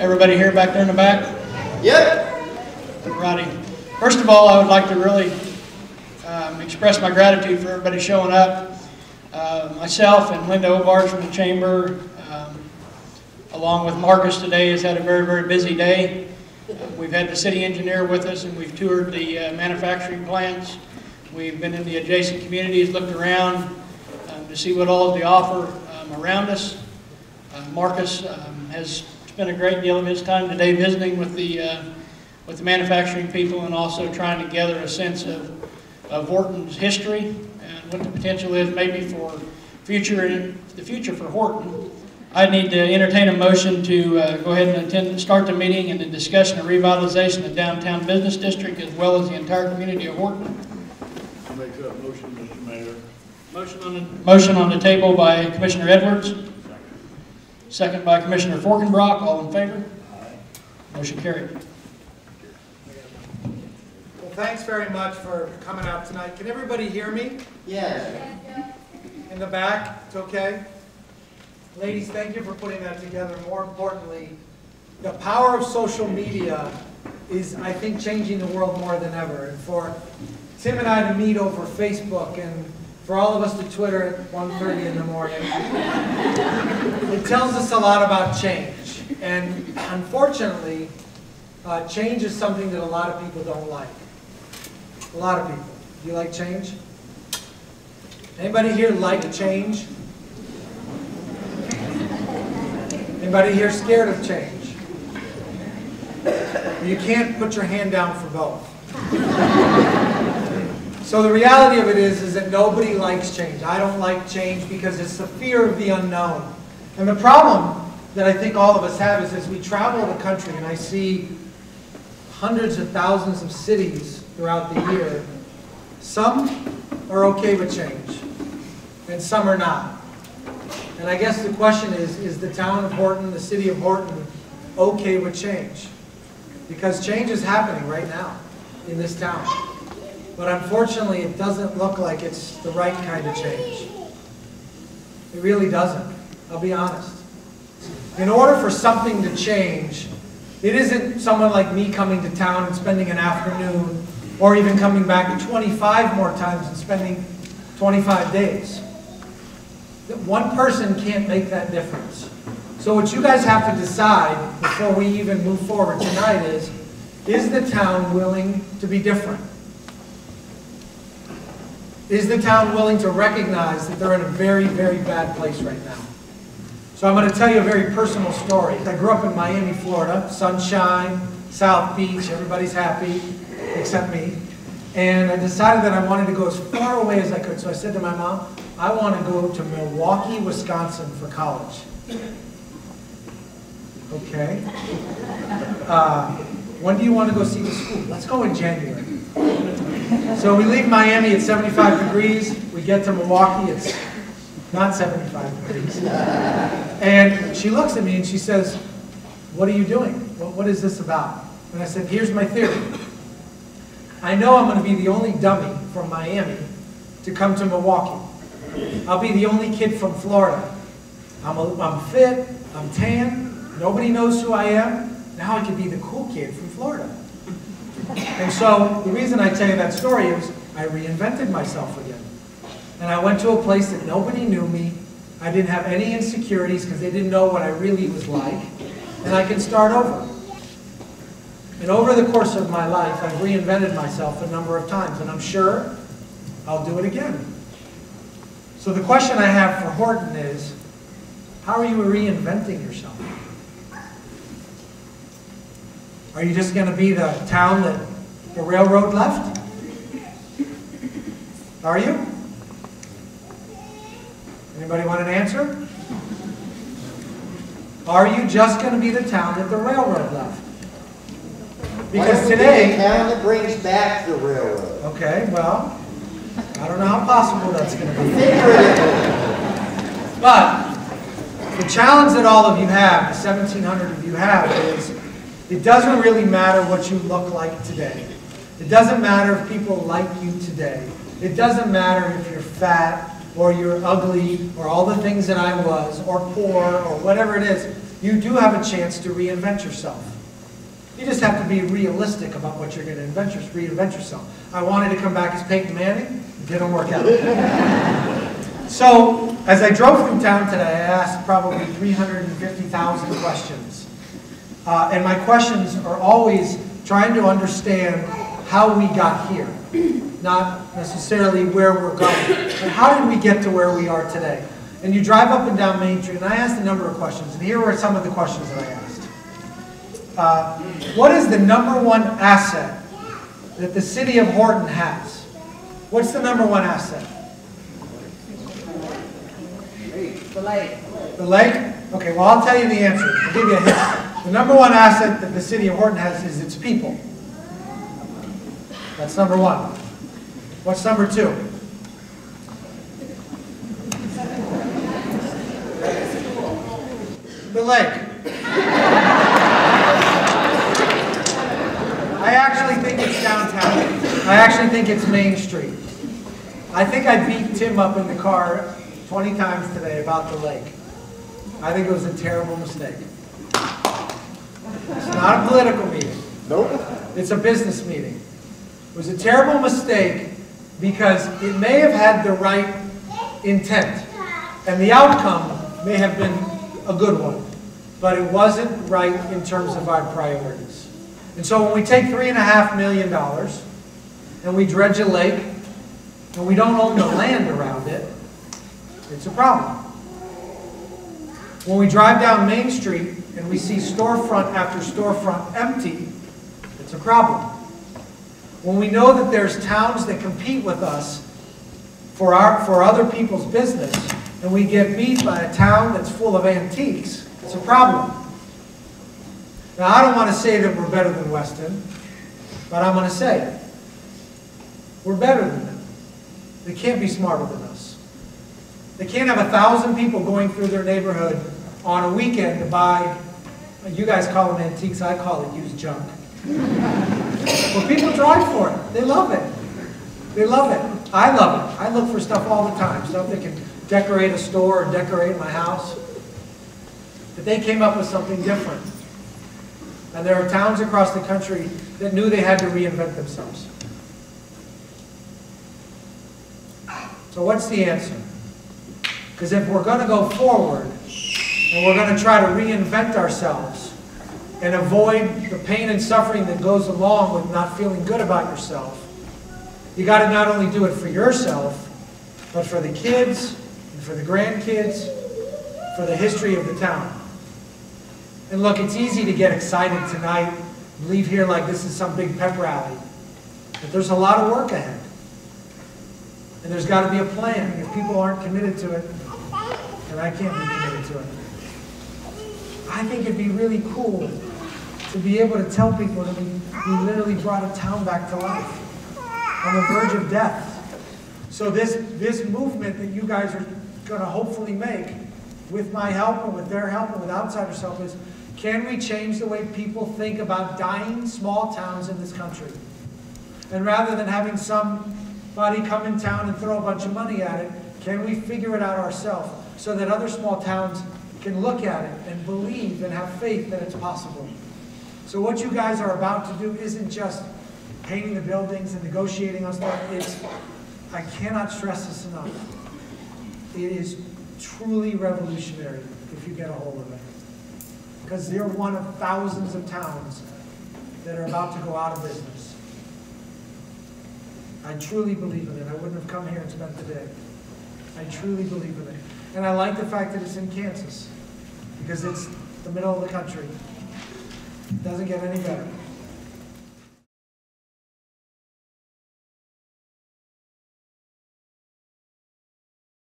Everybody here back there in the back? Yep. Alrighty. First of all, I would like to really express my gratitude for everybody showing up. Myself and Linda Ovars from the Chamber, along with Marcus today, has had a very, very busy day. We've had the city engineer with us, and we've toured the manufacturing plants. We've been in the adjacent communities, looked around to see what all is to offer around us. Marcus has spent a great deal of his time today visiting with the manufacturing people, and also trying to gather a sense of Horton's history and what the potential is maybe for the future for Horton. I need to entertain a motion to go ahead and start the meeting and the discussion of revitalization of downtown business district as well as the entire community of Horton. I'll make that motion, Mr. Mayor. Motion on the table by Commissioner Edwards. Second by Commissioner Forkenbrock. All in favor? Aye. Motion carried. Well, thanks very much for coming out tonight. Can everybody hear me? Yes. In the back? It's okay? Ladies, thank you for putting that together. More importantly, the power of social media is, I think, changing the world more than ever. And for Tim and I to meet over Facebook, and for all of us to Twitter at 1:30 in the morning, it tells us a lot about change. And unfortunately, change is something that a lot of people don't like. A lot of people. Do you like change? Anybody here like change? Anybody here scared of change? You can't put your hand down for both. So the reality of it is that nobody likes change. I don't like change because it's the fear of the unknown. And the problem that I think all of us have is as we travel the country and I see hundreds of thousands of cities throughout the year, some are okay with change and some are not. And I guess the question is the town of Horton, the city of Horton, okay with change? Because change is happening right now in this town. But unfortunately, it doesn't look like it's the right kind of change. It really doesn't. I'll be honest. In order for something to change, it isn't someone like me coming to town and spending an afternoon, or even coming back 25 more times and spending 25 days. One person can't make that difference. So what you guys have to decide before we even move forward tonight is the town willing to be different? Is the town willing to recognize that they're in a very, very bad place right now? So I'm going to tell you a very personal story. I grew up in Miami, Florida, sunshine, South Beach, everybody's happy, except me. And I decided that I wanted to go as far away as I could. So I said to my mom, I want to go to Milwaukee, Wisconsin for college. Okay. When do you want to go see the school? Let's go in January. So we leave Miami at 75 degrees. We get to Milwaukee, it's not 75 degrees. And she looks at me and she says, what are you doing? What is this about? And I said, here's my theory. I know I'm going to be the only dummy from Miami to come to Milwaukee. I'll be the only kid from Florida. I'm fit, I'm tan, nobody knows who I am. Now I can be the cool kid from Florida. And so the reason I tell you that story is I reinvented myself again. And I went to a place that nobody knew me. I didn't have any insecurities because they didn't know what I really was like. And I can start over. And over the course of my life, I've reinvented myself a number of times. And I'm sure I'll do it again. So the question I have for Horton is, how are you reinventing yourself? Are you just going to be the town that the railroad left? Are you? Anybody want an answer? Are you just going to be the town that the railroad left? Because today, the town that brings back the railroad. Okay, well, I don't know how possible that's going to be. But the challenge that all of you have, the 1,700 of you have, is it doesn't really matter what you look like today. It doesn't matter if people like you today. It doesn't matter if you're fat or you're ugly or all the things that I was or poor or whatever it is. you do have a chance to reinvent yourself. You just have to be realistic about what you're going to reinvent yourself. I wanted to come back as Peyton Manning. It didn't work out. So, as I drove through town today, I asked probably 350,000 questions. And my questions are always trying to understand how we got here. Not necessarily where we're going, but how did we get to where we are today? And you drive up and down Main Street, and I asked a number of questions, and here were some of the questions that I asked. What is the #1 asset that the city of Horton has? What's the #1 asset? The lake. The lake? Okay, well, I'll tell you the answer. I'll give you a hint. The #1 asset that the city of Horton has is its people. That's #1. What's #2? The lake. I actually think it's downtown. I actually think it's Main Street. I think I beat Tim up in the car 20 times today about the lake. I think it was a terrible mistake. It's not a political meeting. Nope. It's a business meeting. It was a terrible mistake because it may have had the right intent, and the outcome may have been a good one, but it wasn't right in terms of our priorities. And so when we take $3.5 million and we dredge a lake and we don't own the land around it, it's a problem. When we drive down Main Street and we see storefront after storefront empty, it's a problem. When we know that there's towns that compete with us for other people's business, and we get beat by a town that's full of antiques, it's a problem. Now, I don't want to say that we're better than Weston, but I'm going to say it. We're better than them. They can't be smarter than us. They can't have 1,000 people going through their neighborhood on a weekend to buy, you guys call them antiques, I call it used junk. Well, people drive for it. They love it. They love it. I love it. I look for stuff all the time, stuff that can decorate a store or decorate my house. But they came up with something different. And there are towns across the country that knew they had to reinvent themselves. So what's the answer? Because if we're going to go forward and we're going to try to reinvent ourselves and avoid the pain and suffering that goes along with not feeling good about yourself, you got to not only do it for yourself, but for the kids and for the grandkids, for the history of the town. And look, it's easy to get excited tonight, leave here like this is some big pep rally. But there's a lot of work ahead. And there's got to be a plan. If people aren't committed to it, then I can't be committed to it. I think it'd be really cool to be able to tell people that we literally brought a town back to life on the verge of death. So this movement that you guys are going to hopefully make with my help and with their help and with outsiders' help is, can we change the way people think about dying small towns in this country? And rather than having somebody come in town and throw a bunch of money at it, can we figure it out ourselves so that other small towns can look at it and believe and have faith that it's possible? So what you guys are about to do isn't just painting the buildings and negotiating on stuff. I cannot stress this enough. It is truly revolutionary if you get a hold of it. Because they're one of thousands of towns that are about to go out of business. I truly believe in it. I wouldn't have come here and spent the day. I truly believe in it. And I like the fact that it's in Kansas, because it's the middle of the country. It doesn't get any better.